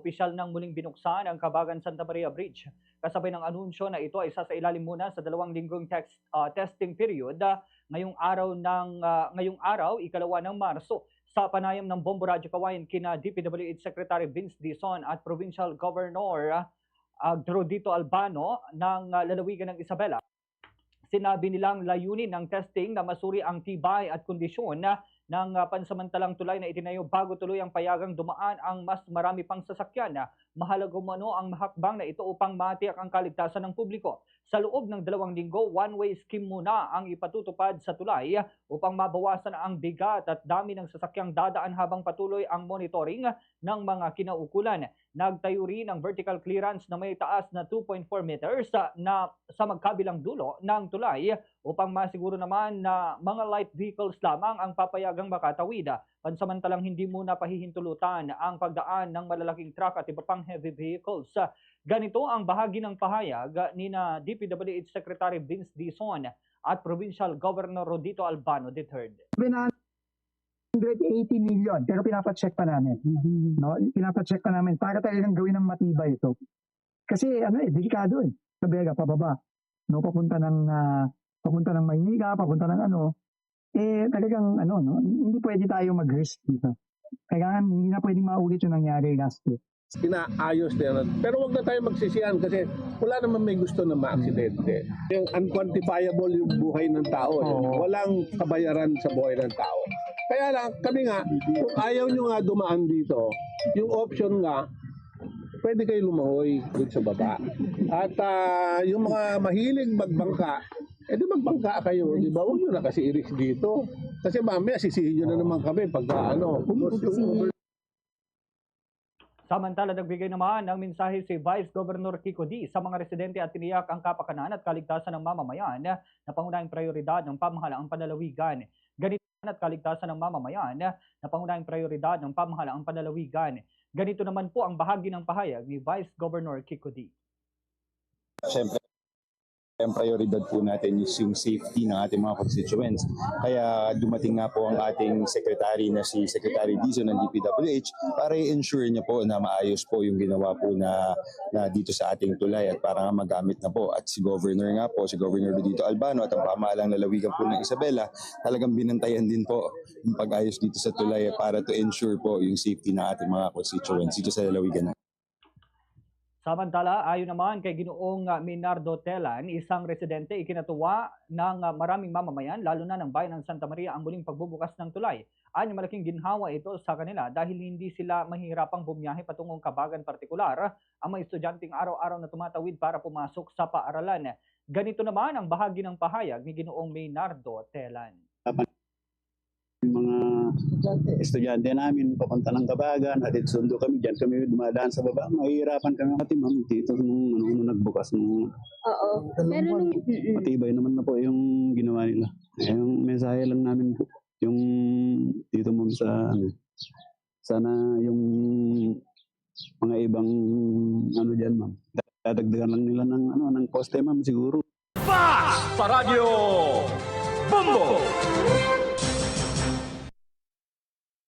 Opisyal nang muling binuksan ang Kabagan Santa Maria Bridge. Kasabay ng anunsyo na ito ay sasailalim muna sa 2 linggong testing period ngayong araw, ikalawa ng Marso. Sa panayam ng Bombo Radyo Kawayan kina DPWH Secretary Vince Dizon at Provincial Governor Drodito Albano ng lalawigan ng Isabela. Sinabi nilang layunin ng testing na masuri ang tibay at kondisyon ng pansamantalang tulay na itinayo bago tuloy ang payagang dumaan ang mas marami pang sasakyan. Mahalaga umano ang hakbang na ito upang matiyak ang kaligtasan ng publiko. Sa loob ng 2 linggo, one-way scheme muna ang ipatutupad sa tulay upang mabawasan ang bigat at dami ng sasakyang dadaan habang patuloy ang monitoring ng mga kinaukulan. Nagtayo rin ng vertical clearance na may taas na 2.4 meters na sa magkabilang dulo ng tulay upang masiguro naman na mga light vehicles lamang ang papayagang makatawid. Pansamantalang hindi muna pahihintulutan ang pagdaan ng malalaking truck at iba pang heavy vehicles. Ganito ang bahagi ng pahayag ni na DPWH Secretary Vince Dizon at Provincial Governor Drodito Albano III. 180 million, pero pinapacheck pa namin. No? Pinapacheck pa namin para talagang gawin ng matibay ito. Kasi delikado eh. Sa Vega, pababa. No, papunta ng Maynila, papunta ng talagang hindi pwede tayo mag-risk dito. Kaya hindi na pwedeng maulit yung nangyari last year. Inaayos nila. Pero wag na tayo magsisihan kasi wala naman may gusto na ma-aksidente. Yung unquantifiable yung buhay ng tao. Walang kabayaran sa buhay ng tao. Kaya lang, kami nga, kung ayaw nyo nga dumaan dito, yung option nga, pwede kayo lumangoy dito sa baba. At yung mga mahilig magbangka, di magbangka kayo, di ba? Huwag nyo na kasi i-risk dito. Kasi mamaya sisihin nyo na naman kami pagka Samantala, nagbigay naman ng mensahe si Vice Governor Kiko D sa mga residente at tiniyak ang kapakanan at kaligtasan ng mamamayan na pangunahing prioridad ng pamahalaang panlalawigan. Ganito at kaligtasan ng mamamayan na pangunahing prioridad ng pamahalaang panlalawigan. Ganito naman po ang bahagi ng pahayag ni Vice Governor Kiko D. Siyempre, ang prioridad po natin is yung safety ng ating mga constituents. Kaya dumating nga po ang ating secretary na si Secretary Dizon ng DPWH para i-ensure niya po na maayos po yung ginawa po na dito sa ating tulay at para nga magamit na po. At si Governor nga po, si Governor Drodito Albano at ang pamahalang lalawigan po ng Isabela, talagang binantayan din po yung pag-ayos dito sa tulay para to ensure po yung safety ng ating mga constituents dito sa lalawigan. Samantala, ayon naman kay Ginoong Minardo Telan, isang residente, ikinatuwa ng maraming mamamayan, lalo na ng bayan ng Santa Maria, ang muling pagbubukas ng tulay. Anya malaking ginhawa ito sa kanila dahil hindi sila mahihirapang bumiyahe patungong Kabagan partikular ang mga estudyanteng araw-araw na tumatawid para pumasok sa paaralan. Ganito naman ang bahagi ng pahayag ni Ginoong Minardo Telan. Mga estudyante namin papunta ng Kabagan, hatid sundo kami dyan, kami dumadaan sa baba, mahihirapan kami mati ma'am dito nung nagbukas nung pero matibay naman na po yung ginawa nila. Yung mensahe lang namin po yung dito ma'am sa sana yung mga ibang dyan ma'am, dadagdagan lang nila ng poste ma'am siguro. Fast sa radyo Bombo!